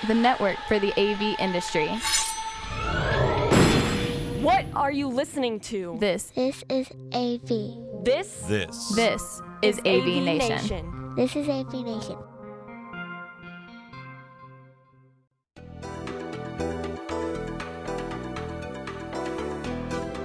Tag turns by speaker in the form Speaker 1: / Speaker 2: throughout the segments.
Speaker 1: the network for the AV industry.
Speaker 2: What are you listening to?
Speaker 1: This
Speaker 3: is AV.
Speaker 2: This
Speaker 1: is AVNation.
Speaker 3: This is AVNation.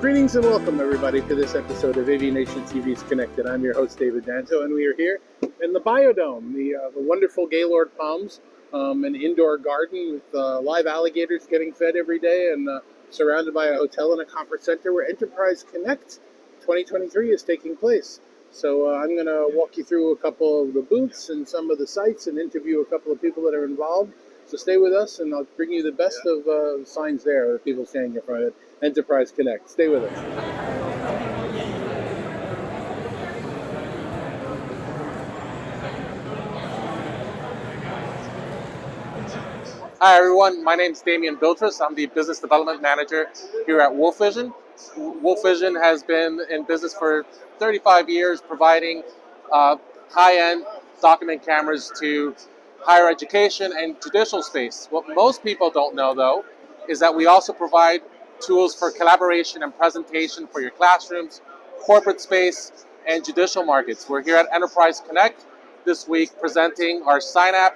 Speaker 4: Greetings and welcome, everybody, to this episode of AVNation TV's Connected. I'm your host, David Danto, and we are here in the Biodome, the wonderful Gaylord Palms, an indoor garden with live alligators getting fed every day, and surrounded by a hotel and a conference center where Enterprise Connect 2023 is taking place. So I'm going to walk you through a couple of the booths and some of the sites and interview a couple of people that are involved. So stay with us, and I'll bring you the best of signs there that people standing in front of it. Enterprise Connect. Stay with us.
Speaker 5: Hi everyone, my name is Damian Biltris. I'm the Business Development Manager here at Wolf Vision. Wolf Vision has been in business for 35 years providing high-end document cameras to higher education and judicial space. What most people don't know though is that we also provide tools for collaboration and presentation for your classrooms, corporate space, and judicial markets. We're here at Enterprise Connect this week presenting our SignApp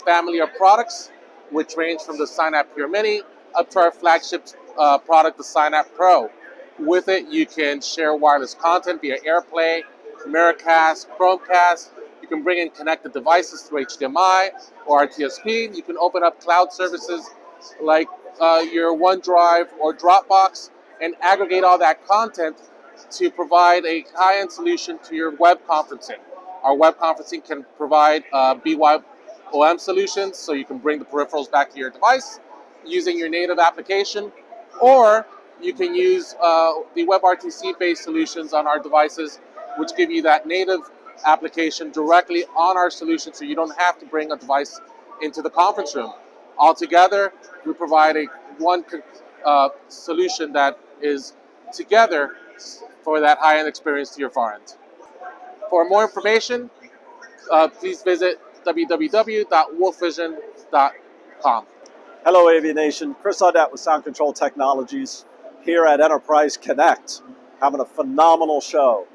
Speaker 5: family of products, which range from the SignApp Pure Mini up to our flagship product, the SignApp Pro. With it, you can share wireless content via AirPlay, Miracast, Chromecast. You can bring in connected devices through HDMI or RTSP. You can open up cloud services like your OneDrive or Dropbox and aggregate all that content to provide a high-end solution to your web conferencing. Our web conferencing can provide BYOM solutions, so you can bring the peripherals back to your device using your native application, or you can use the WebRTC-based solutions on our devices, which give you that native application directly on our solution, so you don't have to bring a device into the conference room. Altogether, we provide one solution that is together for that high-end experience to your far end. For more information, please visit www.wolfvision.com.
Speaker 6: Hello, AVNation. Chris Audette with Sound Control Technologies here at Enterprise Connect, having a phenomenal show.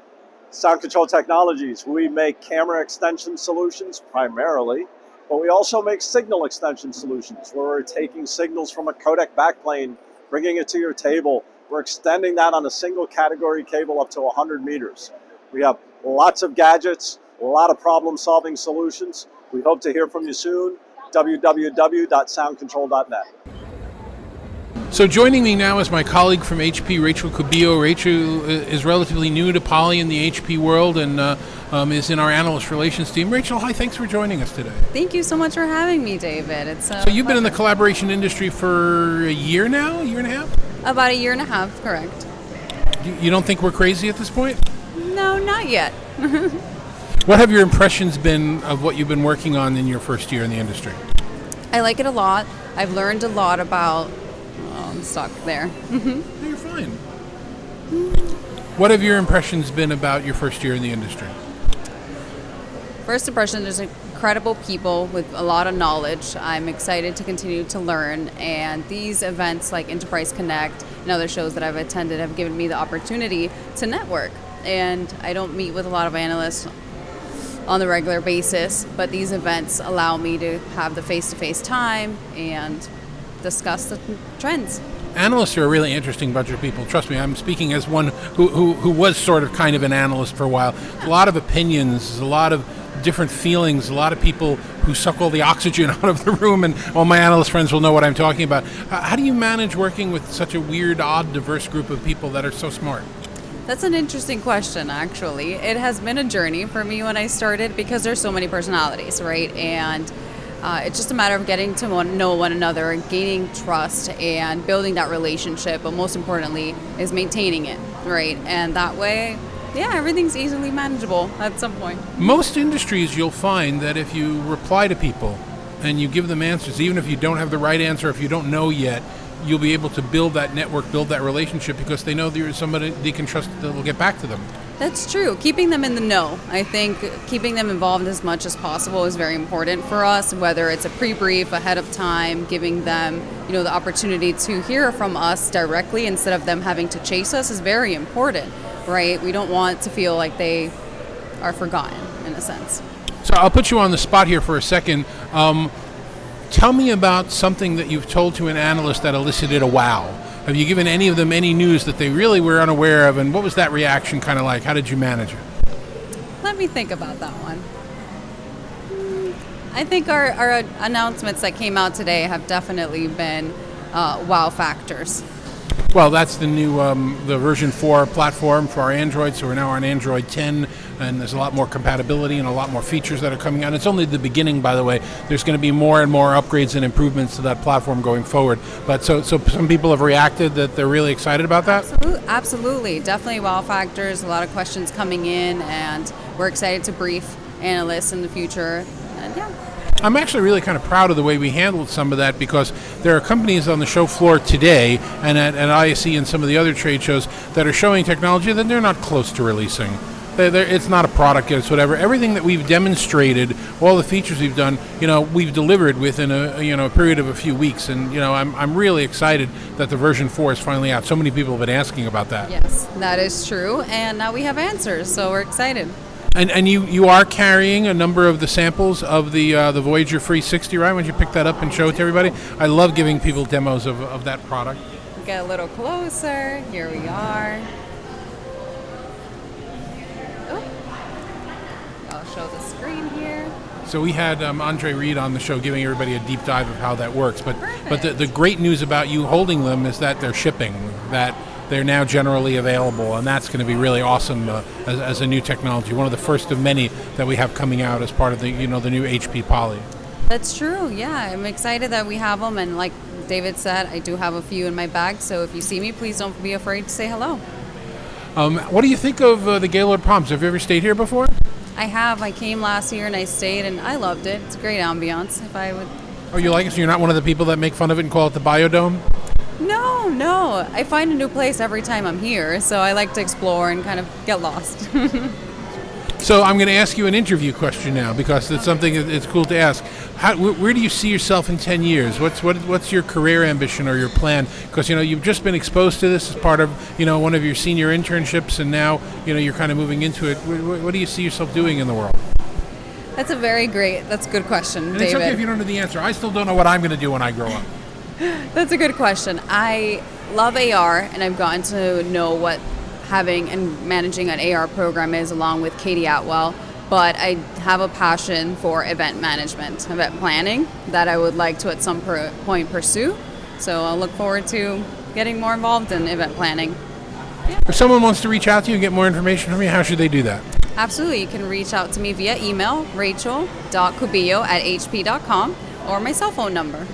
Speaker 6: Sound Control Technologies, we make camera extension solutions primarily, but we also make signal extension solutions where we're taking signals from a codec backplane, bringing it to your table. We're extending that on a single category cable up to 100 meters. We have lots of gadgets, a lot of problem-solving solutions. We hope to hear from you soon. www.soundcontrol.net.
Speaker 7: So joining me now is my colleague from HP, Rachel Cubillo. Rachel is relatively new to Poly in the HP world and is in our analyst relations team. Rachel, hi, thanks for joining us today.
Speaker 8: Thank you so much for having me, David. It's
Speaker 7: so you've been in the collaboration industry for a year now, a year and a half?
Speaker 8: About a year and a half, correct.
Speaker 7: You don't think we're crazy at this point?
Speaker 8: No, not yet.
Speaker 7: What have your impressions been of what you've been working on in your first year in the industry?
Speaker 8: I like it a lot. I've learned a lot about... I'm stuck there.
Speaker 7: No, you're fine. What have your impressions been about your first year in the industry?
Speaker 8: First impression, there's incredible people with a lot of knowledge. I'm excited to continue to learn, and these events like Enterprise Connect and other shows that I've attended have given me the opportunity to network. And I don't meet with a lot of analysts on the regular basis, but these events allow me to have the face-to-face time and discuss the trends.
Speaker 7: Analysts are a really interesting bunch of people. Trust me, I'm speaking as one who was sort of kind of an analyst for a while. A lot of opinions, a lot of different feelings, a lot of people who suck all the oxygen out of the room, and all my analyst friends will know what I'm talking about. How do you manage working with such a weird, odd, diverse group of people that are so smart?
Speaker 8: That's an interesting question, actually. It has been a journey for me when I started because there's so many personalities, right? And it's just a matter of getting to know one another and gaining trust and building that relationship, but most importantly is maintaining it, right? And that way, yeah, everything's easily manageable at some point.
Speaker 7: Most industries, you'll find that if you reply to people and you give them answers, even if you don't have the right answer, if you don't know yet, you'll be able to build that network, build that relationship, because they know there's somebody they can trust that will get back to them.
Speaker 8: That's true. Keeping them in the know. I think keeping them involved as much as possible is very important for us, whether it's a pre-brief ahead of time, giving them, the opportunity to hear from us directly instead of them having to chase us is very important, right? We don't want to feel like they are forgotten in a sense.
Speaker 7: So I'll put you on the spot here for a second. Tell me about something that you've told to an analyst that elicited a wow. Have you given any of them any news that they really were unaware of, and what was that reaction kind of like? How did you manage it?
Speaker 8: Let me think about that one. I think our announcements that came out today have definitely been wow factors.
Speaker 7: Well, that's the new the version 4 platform for our Android, so we're now on Android 10, and there's a lot more compatibility and a lot more features that are coming out. It's only the beginning, by the way. There's going to be more and more upgrades and improvements to that platform going forward. But so some people have reacted that they're really excited about that?
Speaker 8: Absolutely. Definitely wow factors, a lot of questions coming in, and we're excited to brief analysts in the future. And yeah.
Speaker 7: I'm actually really kind of proud of the way we handled some of that, because there are companies on the show floor today and at ISE and some of the other trade shows that are showing technology that they're not close to releasing. It's not a product yet, it's whatever. Everything that we've demonstrated, all the features we've done, we've delivered within a period of a few weeks. And I'm really excited that the version 4 is finally out. So many people have been asking about that.
Speaker 8: Yes, that is true, and now we have answers, so we're excited.
Speaker 7: And you are carrying a number of the samples of the Voyager 360, right? When you pick that up and show it to everybody, I love giving people demos of that product.
Speaker 8: Get a little closer. Here we are. I'll show the screen here.
Speaker 7: So we had Andre Reed on the show giving everybody a deep dive of how that works. But the great news about you holding them is that they're shipping, that they're now generally available, and that's going to be really awesome as a new technology. One of the first of many that we have coming out as part of the the new HP Poly.
Speaker 8: That's true. Yeah, I'm excited that we have them, and like David said, I do have a few in my bag. So if you see me, please don't be afraid to say hello.
Speaker 7: What do you think of the Gaylord Palms? Have you ever stayed here before?
Speaker 8: I have. I came last year and I stayed, and I loved it. It's a great ambiance. If I would.
Speaker 7: Oh, you like it? So you're not one of the people that make fun of it and call it the Biodome?
Speaker 8: No. I find a new place every time I'm here, so I like to explore and kind of get lost.
Speaker 7: So I'm going to ask you an interview question now, because it's something it's cool to ask. Where do you see yourself in 10 years? What's your career ambition or your plan? Because you've just been exposed to this as part of one of your senior internships, and now you're kind of moving into it. What do you see yourself doing in the world?
Speaker 8: That's a good question,
Speaker 7: And
Speaker 8: David.
Speaker 7: it's okay if you don't know the answer. I still don't know what I'm going to do when I grow up.
Speaker 8: That's a good question. I love AR, and I've gotten to know what having and managing an AR program is, along with Katie Atwell. But I have a passion for event management, event planning, that I would like to at some point pursue. So I'll look forward to getting more involved in event planning. Yeah.
Speaker 7: If someone wants to reach out to you and get more information from you, how should they do that?
Speaker 8: Absolutely. You can reach out to me via email, rachel.cubillo@hp.com, or my cell phone number,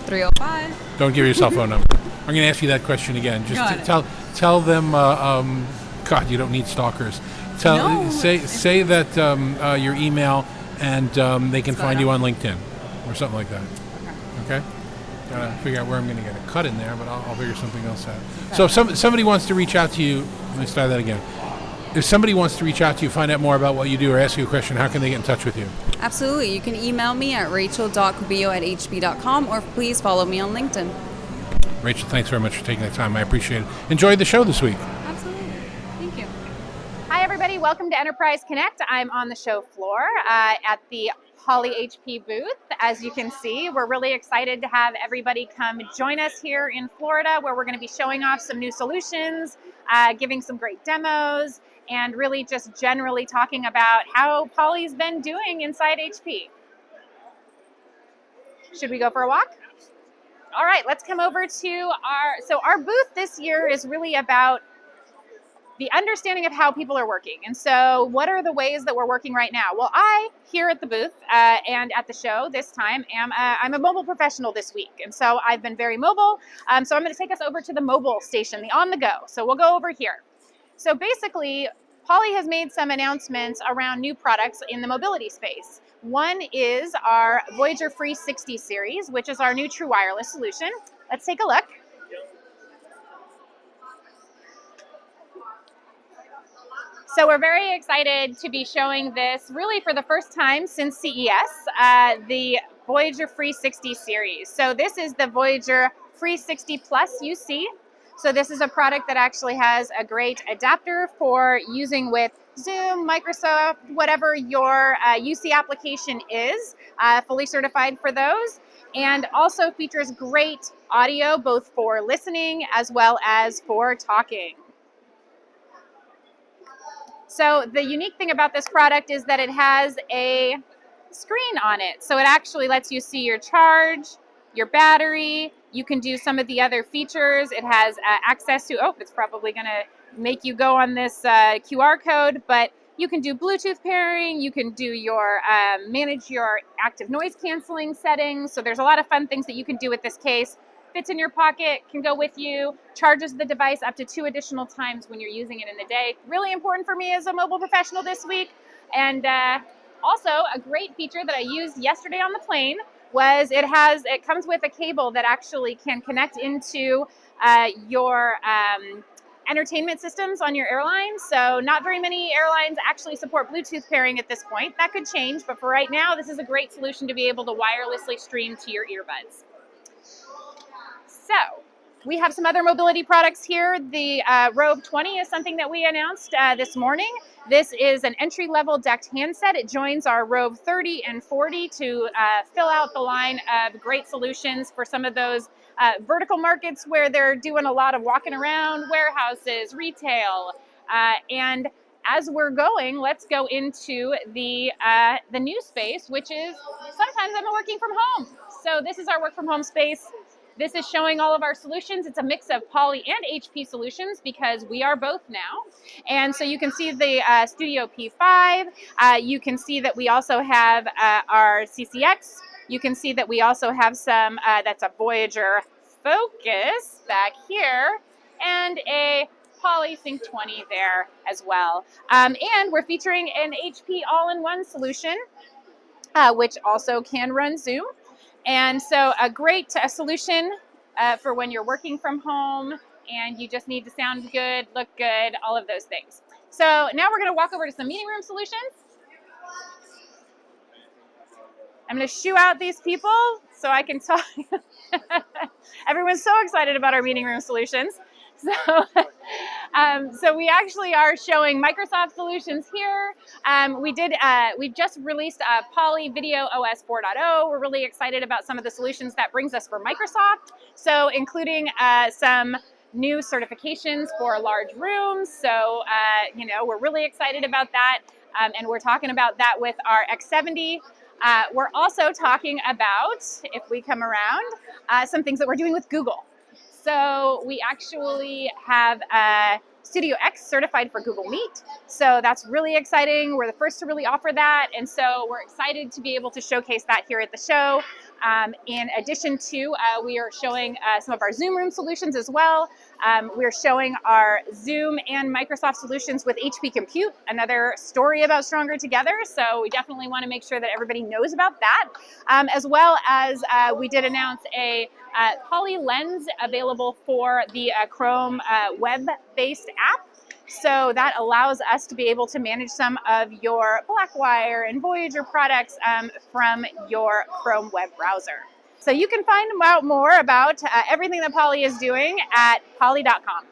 Speaker 8: 305.
Speaker 7: Don't give your cell phone number. I'm going to ask you that question again. Just tell them. God, you don't need stalkers. Say that your email, and they can find you on LinkedIn or something like that. Okay. Gotta figure out where I'm going to get a cut in there, but I'll figure something else out. So if somebody wants to reach out to you, let me start that again. If somebody wants to reach out to you, find out more about what you do, or ask you a question, how can they get in touch with you?
Speaker 8: Absolutely. You can email me at rachel.cubillo@hp.com, or please follow me on LinkedIn.
Speaker 7: Rachel, thanks very much for taking the time. I appreciate it. Enjoy the show this week.
Speaker 8: Absolutely. Thank you.
Speaker 9: Hi, everybody. Welcome to Enterprise Connect. I'm on the show floor at the Poly HP booth. As you can see, we're really excited to have everybody come join us here in Florida, where we're going to be showing off some new solutions, giving some great demos, and really just generally talking about how Poly's been doing inside HP. Should we go for a walk? All right, let's come over to our booth this year is really about the understanding of how people are working. And so what are the ways that we're working right now? Well, I, here at the booth and at the show this time, I'm a mobile professional this week. And so I've been very mobile. So I'm going to take us over to the mobile station, the on the go. So we'll go over here. So basically, Poly has made some announcements around new products in the mobility space. One is our Voyager 360 series, which is our new true wireless solution. Let's take a look. So we're very excited to be showing this really for the first time since CES, the Voyager 360 series. So this is the Voyager 360 Plus UC. So this is a product that actually has a great adapter for using with Zoom, Microsoft, whatever your UC application is, fully certified for those. And also features great audio, both for listening as well as for talking. So the unique thing about this product is that it has a screen on it. So it actually lets you see your charge, your battery. You can do some of the other features. It has access to, it's probably going to make you go on this QR code, but you can do Bluetooth pairing. You can do your manage your active noise canceling settings. So there's a lot of fun things that you can do with this case. Fits in your pocket, can go with you, charges the device up to 2 additional times when you're using it in the day. Really important for me as a mobile professional this week. And also a great feature that I used yesterday on the plane was it comes with a cable that actually can connect into your entertainment systems on your airline. So not very many airlines actually support Bluetooth pairing at this point. That could change, but for right now, this is a great solution to be able to wirelessly stream to your earbuds. So we have some other mobility products here. The Rove 20 is something that we announced this morning. This is an entry-level decked handset. It joins our Rove 30 and 40 to fill out the line of great solutions for some of those vertical markets where they're doing a lot of walking around, warehouses, retail. And as we're going, let's go into the new space, which is sometimes I'm working from home. So this is our work from home space. This is showing all of our solutions. It's a mix of Poly and HP solutions because we are both now. And so you can see the Studio P5. You can see that we also have our CCX. You can see that we also have some, that's a Voyager Focus back here, and a PolySync 20 there as well. And we're featuring an HP all-in-one solution, which also can run Zoom. And so a great solution for when you're working from home and you just need to sound good, look good, all of those things. So now we're going to walk over to some meeting room solutions. I'm going to shoo out these people so I can talk. Everyone's so excited about our meeting room solutions. So we actually are showing Microsoft solutions here. We've just released Poly Video OS 4.0. We're really excited about some of the solutions that brings us for Microsoft. So including some new certifications for large rooms. So, we're really excited about that. And we're talking about that with our X70. We're also talking about, if we come around, some things that we're doing with Google. So we actually have Studio X certified for Google Meet. So that's really exciting. We're the first to really offer that. And so we're excited to be able to showcase that here at the show. In addition to, we are showing some of our Zoom Room solutions as well. We're showing our Zoom and Microsoft solutions with HP Compute, another story about Stronger Together. So we definitely want to make sure that everybody knows about that. As well as we did announce a Poly Lens available for the Chrome web-based app. So that allows us to be able to manage some of your Blackwire and Voyager products from your Chrome web browser. So you can find out more about everything that Poly is doing at poly.com.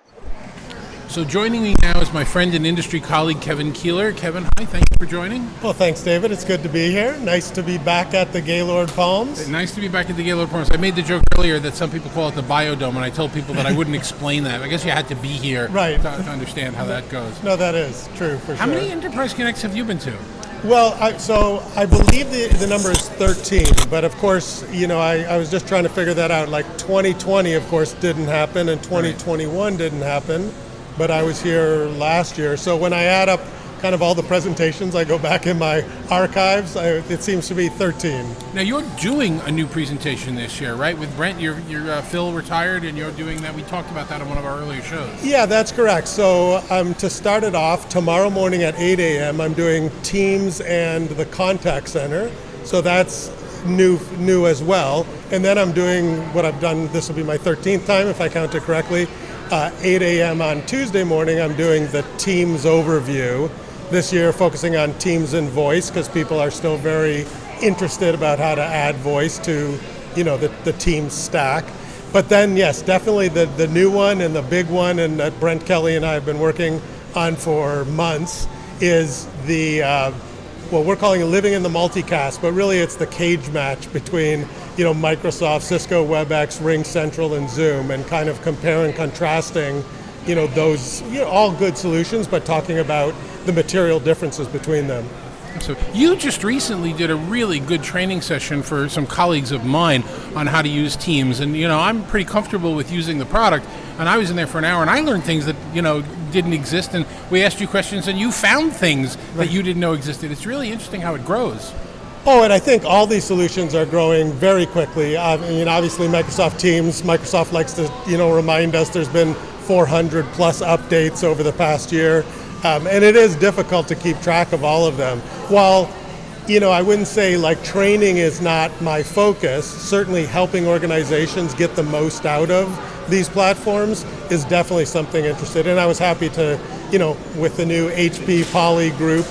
Speaker 7: So joining me now is my friend and industry colleague, Kevin Keeler. Kevin, hi, thank you for joining.
Speaker 10: Well, thanks, David. It's good to be here. Nice to be back at the Gaylord Palms.
Speaker 7: Nice to be back at the Gaylord Palms. I made the joke earlier that some people call it the Biodome, and I told people that I wouldn't explain that. I guess you had to be here
Speaker 10: right.
Speaker 7: to understand how that goes.
Speaker 10: No, that is true for
Speaker 7: How
Speaker 10: sure.
Speaker 7: many Enterprise Connects have you been to?
Speaker 10: Well, I believe the number is 13, but of course, I was just trying to figure that out. Like 2020, of course, didn't happen, and 2021 didn't happen, but I was here last year. So when I add up kind of all the presentations, I go back in my archives, it seems to be 13.
Speaker 7: Now, you're doing a new presentation this year, right? With Brent, you're Phil retired, and you're doing that. We talked about that on one of our earlier shows.
Speaker 10: Yeah, that's correct. So to start it off, tomorrow morning at 8 a.m., I'm doing Teams and the Contact Center. So that's new as well. And then I'm doing what I've done, this will be my 13th time, if I count it correctly, 8 a.m. on Tuesday morning, I'm doing the Teams overview. This year, focusing on Teams and voice, because people are still very interested about how to add voice to, the Teams stack. But then, yes, definitely the new one and the big one, and that Brent Kelly and I have been working on for months, is the, we're calling it living in the multicast, but really it's the cage match between, Microsoft, Cisco, WebEx, Ring Central, and Zoom, and kind of comparing, contrasting, those, all good solutions, but talking about the material differences between them.
Speaker 7: So you just recently did a really good training session for some colleagues of mine on how to use Teams. And, I'm pretty comfortable with using the product. And I was in there for an hour and I learned things that, didn't exist. And we asked you questions and you found things that you didn't know existed. It's really interesting how it grows.
Speaker 10: Oh, and I think all these solutions are growing very quickly. Obviously Microsoft Teams, Microsoft likes to, remind us there's been 400 plus updates over the past year. And it is difficult to keep track of all of them. While, I wouldn't say like training is not my focus, certainly helping organizations get the most out of these platforms is definitely something interested in. I was happy to, with the new HP Poly group,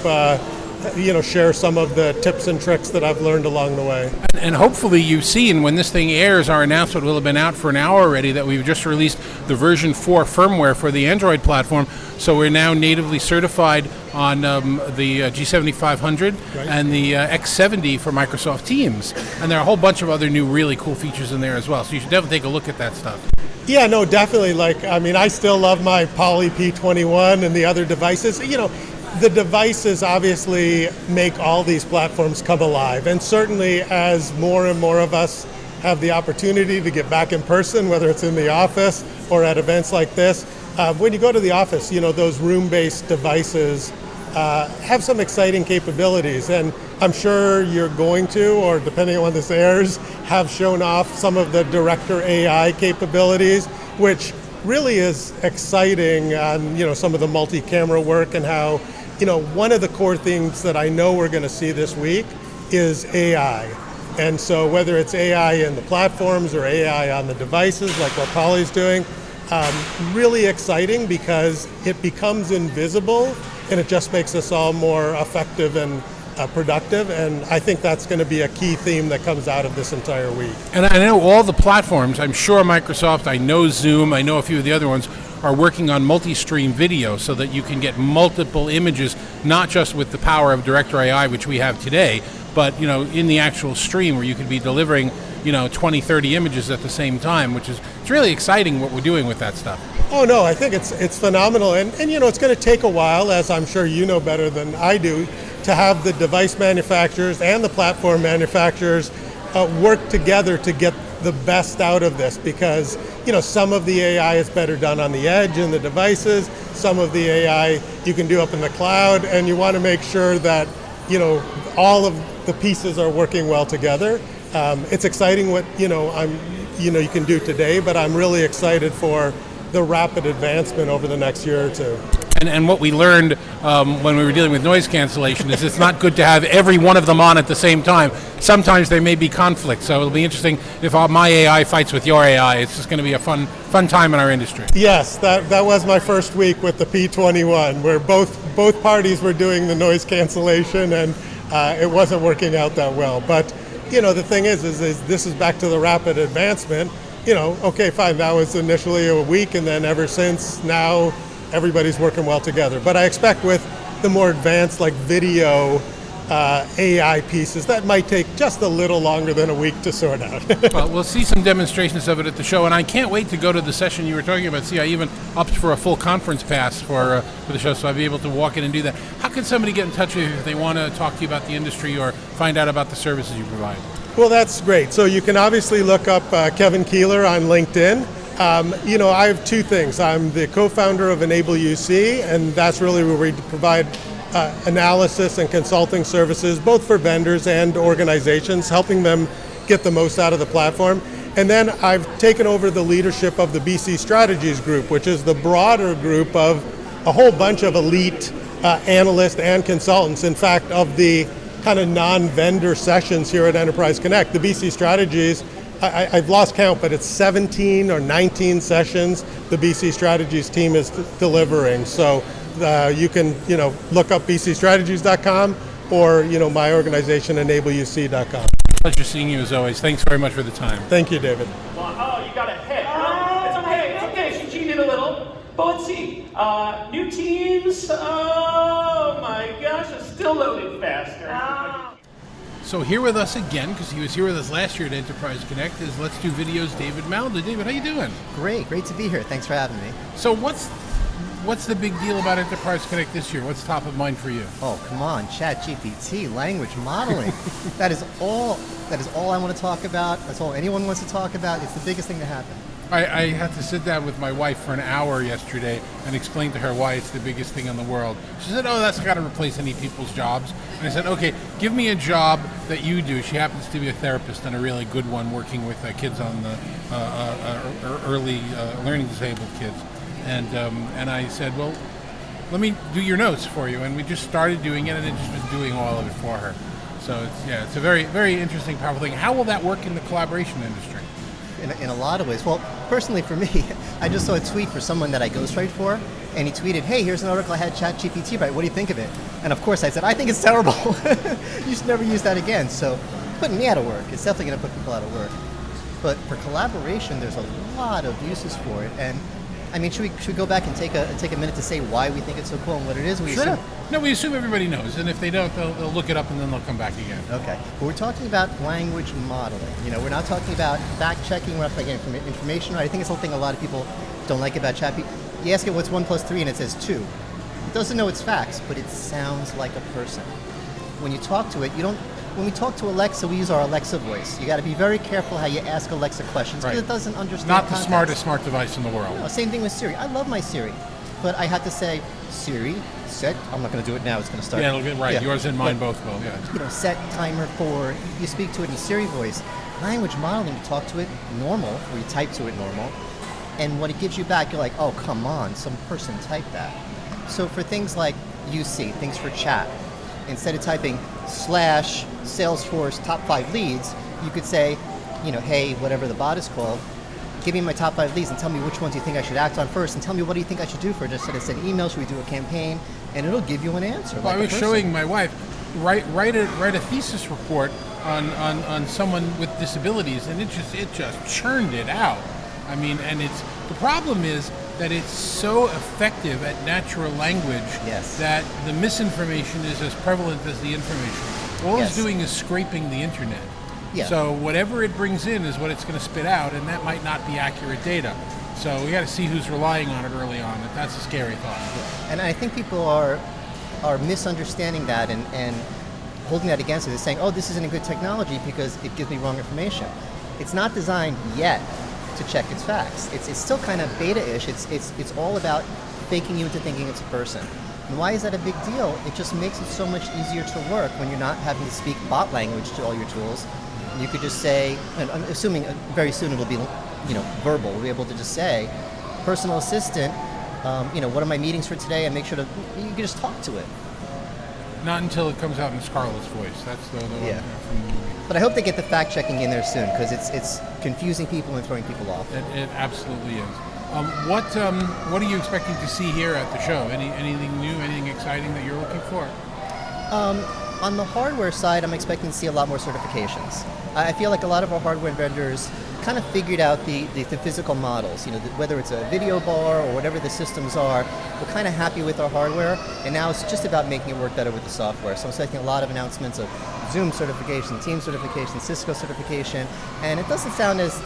Speaker 10: share some of the tips and tricks that I've learned along the way.
Speaker 7: And hopefully you've seen when this thing airs, our announcement will have been out for an hour already that we've just released the version 4 firmware for the Android platform. So we're now natively certified on the G7500 and the X70 for Microsoft Teams. And there are a whole bunch of other new really cool features in there as well. So you should definitely take a look at that stuff.
Speaker 10: Yeah, no, definitely. I still love my Poly P21 and the other devices. The devices obviously make all these platforms come alive. And certainly as more and more of us have the opportunity to get back in person, whether it's in the office or at events like this, when you go to the office, those room-based devices have some exciting capabilities. And I'm sure you're going to, or depending on when this airs, have shown off some of the Director AI capabilities, which really is exciting on, some of the multi-camera work and how, one of the core things that I know we're going to see this week is AI. And so whether it's AI in the platforms or AI on the devices, like what Poly's doing, really exciting because it becomes invisible and it just makes us all more effective and productive. And I think that's going to be a key theme that comes out of this entire week.
Speaker 7: And I know all the platforms, I'm sure Microsoft, I know Zoom, I know a few of the other ones, are working on multi-stream video so that you can get multiple images, not just with the power of Director AI, which we have today, but in the actual stream where you could be delivering 20, 30 images at the same time, which is it's really exciting what we're doing with that stuff.
Speaker 10: Oh no, I think it's phenomenal, and it's going to take a while, as I'm sure you know better than I do, to have the device manufacturers and the platform manufacturers work together to get the best out of this, because some of the AI is better done on the edge in the devices, some of the AI you can do up in the cloud, and you want to make sure that all of the pieces are working well together. It's exciting what you can do today, but I'm really excited for the rapid advancement over the next year or two.
Speaker 7: And what we learned when we were dealing with noise cancellation is it's not good to have every one of them on at the same time. Sometimes there may be conflict, so it'll be interesting if my AI fights with your AI. It's just going to be a fun time in our industry.
Speaker 10: Yes, that was my first week with the P21, where both parties were doing the noise cancellation, and it wasn't working out that well. But the thing is this is back to the rapid advancement. Okay, fine, that was initially a week, and then ever since now, everybody's working well together. But I expect with the more advanced like video AI pieces, that might take just a little longer than a week to sort out.
Speaker 7: Well, we'll see some demonstrations of it at the show, and I can't wait to go to the session you were talking about. See, I even opted for a full conference pass for the show, so I'll be able to walk in and do that. How can somebody get in touch with you if they want to talk to you about the industry or find out about the services you provide?
Speaker 10: Well, that's great. So you can obviously look up Kevin Keeler on LinkedIn. I have two things. I'm the co-founder of Enable UC, and that's really where we provide analysis and consulting services, both for vendors and organizations, helping them get the most out of the platform. And then I've taken over the leadership of the BC Strategies Group, which is the broader group of a whole bunch of elite analysts and consultants. In fact, of the kind of non-vendor sessions here at Enterprise Connect, the BC Strategies I've lost count, but it's 17 or 19 sessions the BC Strategies team is delivering. So you can, look up bcstrategies.com or, my organization, enableuc.com.
Speaker 7: Pleasure seeing you as always. Thanks very much for the time.
Speaker 10: Thank you, David.
Speaker 11: Oh, you got a hit. It's okay. She cheated a little. But let's see. New teams. Oh my gosh, it's still loading faster.
Speaker 7: So here with us again, because he was here with us last year at Enterprise Connect, is Let's Do Video's David Malda. David, how you doing?
Speaker 12: Great to be here. Thanks for having me.
Speaker 7: So what's the big deal about Enterprise Connect this year? What's top of mind for you?
Speaker 12: Oh, come on, ChatGPT, language modeling. That is all I want to talk about. That's all anyone wants to talk about. It's the biggest thing to happen.
Speaker 7: I had to sit down with my wife for an hour yesterday and explain to her why it's the biggest thing in the world. She said, oh, that's got to replace any people's jobs. And I said, okay, give me a job that you do. She happens to be a therapist and a really good one, working with kids on the early learning disabled kids. And I said, well, let me do your notes for you. And we just started doing it, and it just was doing all of it for her. So it's a very, very interesting, powerful thing. How will that work in the collaboration industry?
Speaker 12: In a lot of ways. Well, personally for me, I just saw a tweet for someone that I ghostwrite for, and he tweeted, hey, here's an article I had ChatGPT write. What do you think of it? And of course I said, I think it's terrible. You should never use that again. So putting me out of work. It's definitely going to put people out of work. But for collaboration, there's a lot of uses for it. And I mean, should we go back and take a minute to say why we think it's so cool and what it is?
Speaker 7: Sure. No, we assume everybody knows, and if they don't, they'll look it up and then they'll come back again.
Speaker 12: Okay. But we're talking about language modeling. We're not talking about fact checking. We're not talking about information. Right? I think it's something a lot of people don't like about ChatGPT. You ask it what's 1 + 3, and it says 2. It doesn't know it's facts, but it sounds like a person. When you talk to it, you don't. When we talk to Alexa, we use our Alexa voice. You got to be very careful how you ask Alexa questions because it doesn't understand
Speaker 7: Not the
Speaker 12: context.
Speaker 7: smartest smart device in the world.
Speaker 12: No, same thing with Siri. I love my Siri, but I had to say, Siri, set. I'm not going to do it now. It's going to start.
Speaker 7: Yeah, it'll get right. Yeah. Yours and mine both will. Yeah.
Speaker 12: Set timer for. You speak to it in Siri voice. Language modeling, you talk to it normal, or you type to it normal, and what it gives you back, you're like, oh, come on, some person typed that. So for things like UC, things for chat, instead of typing /Salesforce top 5 leads, you could say, hey, whatever the bot is called, give me my top 5 leads and tell me which ones you think I should act on first, and tell me what do you think I should do for it. Just send emails, should we do a campaign, and it'll give you an answer.
Speaker 7: Well, I was showing my wife, write a thesis report on someone with disabilities, and it just churned it out. I mean, and the problem is that it's so effective at natural language that the misinformation is as prevalent as the information. All it's doing is scraping the internet. Yeah. So whatever it brings in is what it's going to spit out, and that might not be accurate data. So we got to see who's relying on it early on. That's a scary thought.
Speaker 12: And I think people are misunderstanding that and holding that against it, is saying, oh, this isn't a good technology because it gives me wrong information. It's not designed yet to check its facts. It's still kind of beta-ish. It's all about faking you into thinking it's a person. And why is that a big deal? It just makes it so much easier to work when you're not having to speak bot language to all your tools. And you could just say, and I'm assuming very soon it'll be, verbal. We'll be able to just say, personal assistant, what are my meetings for today? And make sure you can just talk to it.
Speaker 7: Not until it comes out in Scarlett's voice. That's the one from the movie.
Speaker 12: But I hope they get the fact checking in there soon because it's confusing people and throwing people off.
Speaker 7: It absolutely is. What are you expecting to see here at the show? Anything new? Anything exciting that you're looking for?
Speaker 12: On the hardware side, I'm expecting to see a lot more certifications. I feel like a lot of our hardware vendors kind of figured out the physical models. Whether it's a video bar or whatever the systems are, we're kind of happy with our hardware, and now it's just about making it work better with the software. So I'm expecting a lot of announcements of Zoom certification, Teams certification, Cisco certification, and it doesn't sound as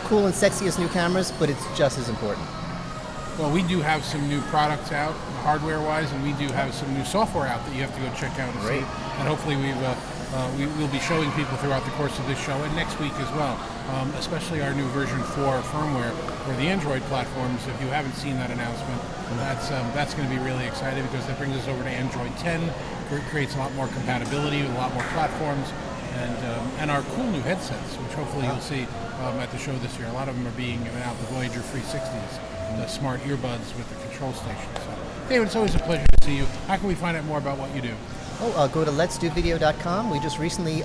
Speaker 12: cool and sexy as new cameras, but it's just as important.
Speaker 7: Well, we do have some new products out, hardware-wise, and we do have some new software out that you have to go check out and see. And hopefully we will be showing people throughout the course of this show and next week as well, especially our new version 4 firmware for the Android platforms. If you haven't seen that announcement, that's going to be really exciting because that brings us over to Android 10, creates a lot more compatibility with a lot more platforms, and our cool new headsets, which hopefully you'll see at the show this year. A lot of them are being given out, the Voyager 360s, the smart earbuds with the control station. So, David, it's always a pleasure to see you. How can we find out more about what you do?
Speaker 12: Go to letsdovideo.com. We just recently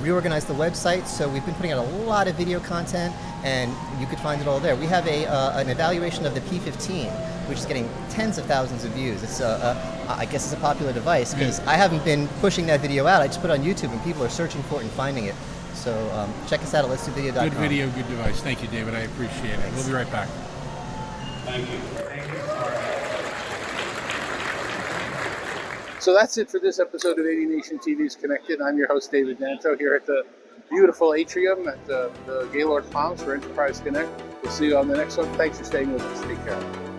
Speaker 12: reorganized the website, so we've been putting out a lot of video content, and you could find it all there. We have an evaluation of the P15, which is getting tens of thousands of views. It's I guess it's a popular device because I haven't been pushing that video out. I just put it on YouTube, and people are searching for it and finding it. So check us out at letsdovideo.com.
Speaker 7: Good video, good device. Thank you, David. I appreciate it. We'll be right back.
Speaker 11: Thank you. Thank you.
Speaker 4: So that's it for this episode of AVNation TV's Connected. I'm your host, David Danto, here at the beautiful atrium at the Gaylord Palms for Enterprise Connect. We'll see you on the next one. Thanks for staying with us. Take care.